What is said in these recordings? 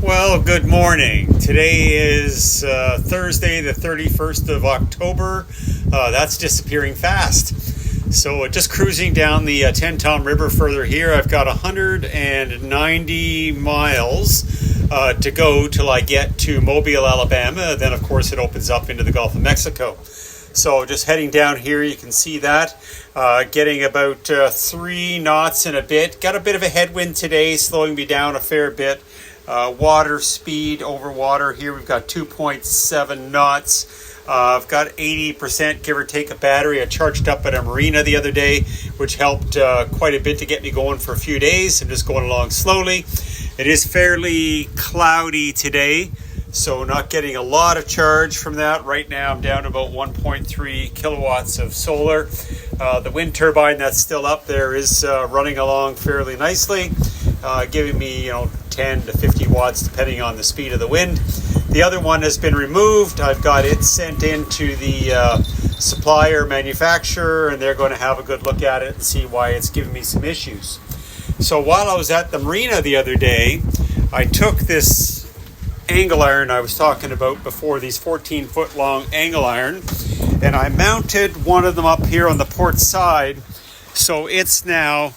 Well, good morning. Today is Thursday, the 31st of October. That's disappearing fast. So just cruising down the Tenn River further here. I've got 190 miles to go till I get to Mobile, Alabama. Then, of course, it opens up into the Gulf of Mexico. So just heading down here, you can see that. Getting about 3 knots and a bit. Got a bit of a headwind today, slowing me down a fair bit. Water speed over water here, we've got 2.7 knots. I've got 80%, give or take, a battery. I charged up at a marina the other day, which helped quite a bit to get me going for a few days. I'm just going along slowly. It is fairly cloudy today, so not getting a lot of charge from that. Right now I'm down to about 1.3 kilowatts of solar. The wind turbine that's still up there is running along fairly nicely, giving me 10 to 50 watts depending on the speed of the wind. The other one has been removed. I've got it sent into the supplier manufacturer, and they're going to have a good look at it and see why it's giving me some issues. So while I was at the marina the other day, I took this angle iron I was talking about before, these 14-foot long angle iron, and I mounted one of them up here on the port side, so it's now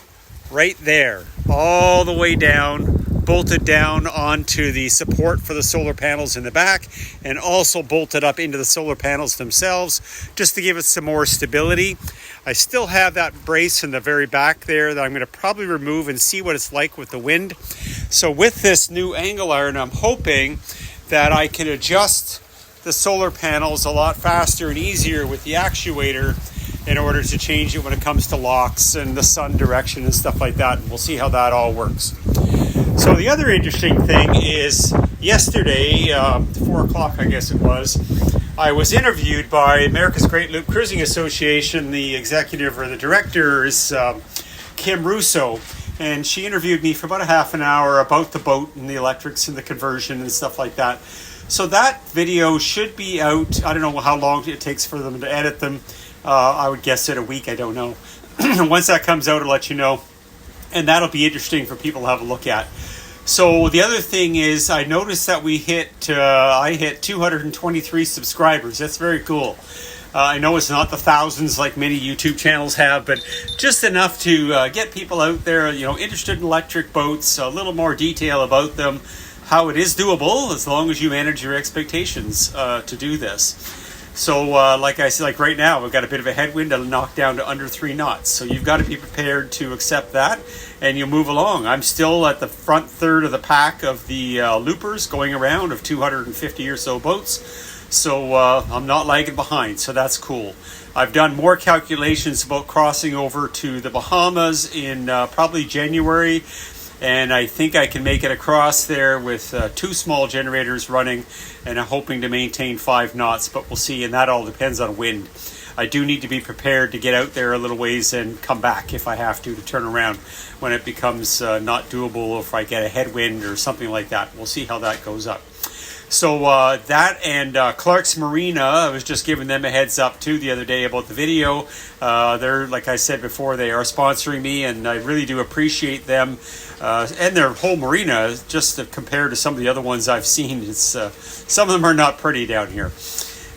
right there, all the way down, bolted down onto the support for the solar panels in the back, and also bolted up into the solar panels themselves, just to give it some more stability. I still have that brace in the very back there that I'm going to probably remove and see what it's like with the wind. So with this new angle iron, I'm hoping that I can adjust the solar panels a lot faster and easier with the actuator in order to change it when it comes to locks and the sun direction and stuff like that. And we'll see how that all works. So the other interesting thing is yesterday, 4 o'clock I guess it was, I was interviewed by America's Great Loop Cruising Association. The executive or the director is Kim Russo, and she interviewed me for about a half an hour about the boat and the electrics and the conversion and stuff like that. So that video should be out. I don't know how long it takes for them to edit them. I would guess it a week, I don't know. Once that comes out, I'll let you know. And that'll be interesting for people to have a look at. So the other thing is, I noticed that I hit 223 subscribers. That's very cool. I know it's not the thousands like many YouTube channels have, but just enough to get people out there, interested in electric boats, a little more detail about them, how it is doable as long as you manage your expectations to do this. So like I said, like right now, we've got a bit of a headwind to knock down to under 3 knots. So you've got to be prepared to accept that, and you move along. I'm still at the front third of the pack of the loopers going around of 250 or so boats. So I'm not lagging behind, so that's cool. I've done more calculations about crossing over to the Bahamas in probably January, and I think I can make it across there with 2 small generators running, and I'm hoping to maintain 5 knots, but we'll see, and that all depends on wind. I do need to be prepared to get out there a little ways and come back if I have to turn around when it becomes not doable, or if I get a headwind or something like that. We'll see how that goes up. So that and Clark's Marina, I was just giving them a heads up too the other day about the video. They're, like I said before, they are sponsoring me, and I really do appreciate them and their whole marina. Just compared to some of the other ones I've seen, it's some of them are not pretty down here.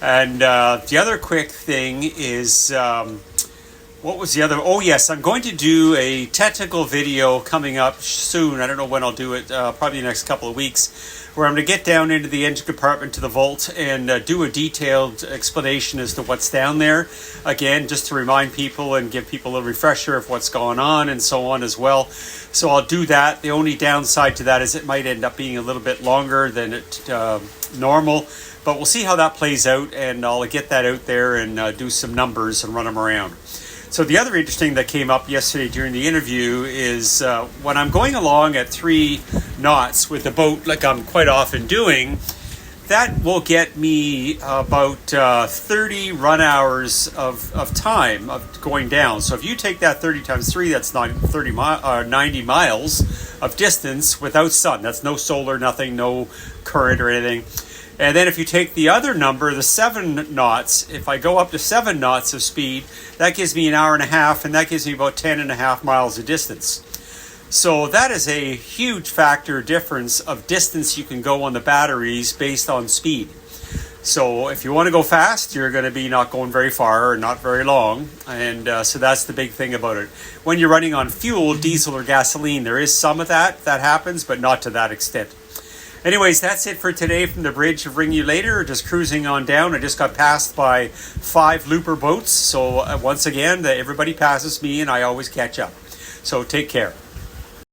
And the other quick thing is, what was the other? Oh yes, I'm going to do a technical video coming up soon. I don't know when I'll do it, probably the next couple of weeks, where I'm going to get down into the engine compartment to the vault and do a detailed explanation as to what's down there. Again, just to remind people and give people a refresher of what's going on and so on as well. So I'll do that. The only downside to that is it might end up being a little bit longer than normal. But we'll see how that plays out, and I'll get that out there and do some numbers and run them around. So the other interesting that came up yesterday during the interview is when I'm going along at 3 knots with the boat, like I'm quite often doing, that will get me about 30 run hours of time of going down. So if you take that 30 times 3, that's 90 miles of distance without sun. That's no solar, nothing, no current or anything. And then if you take the other number, the 7 knots, if I go up to 7 knots of speed, that gives me an hour and a half, and that gives me about 10 and a half miles of distance. So that is a huge factor difference of distance you can go on the batteries based on speed. So if you want to go fast, you're going to be not going very far or not very long. And so that's the big thing about it. When you're running on fuel, diesel or gasoline, there is some of that happens, but not to that extent. Anyways, that's it for today from the bridge of Ring You Later. Just cruising on down. I just got passed by 5 looper boats. So once again, everybody passes me and I always catch up. So take care.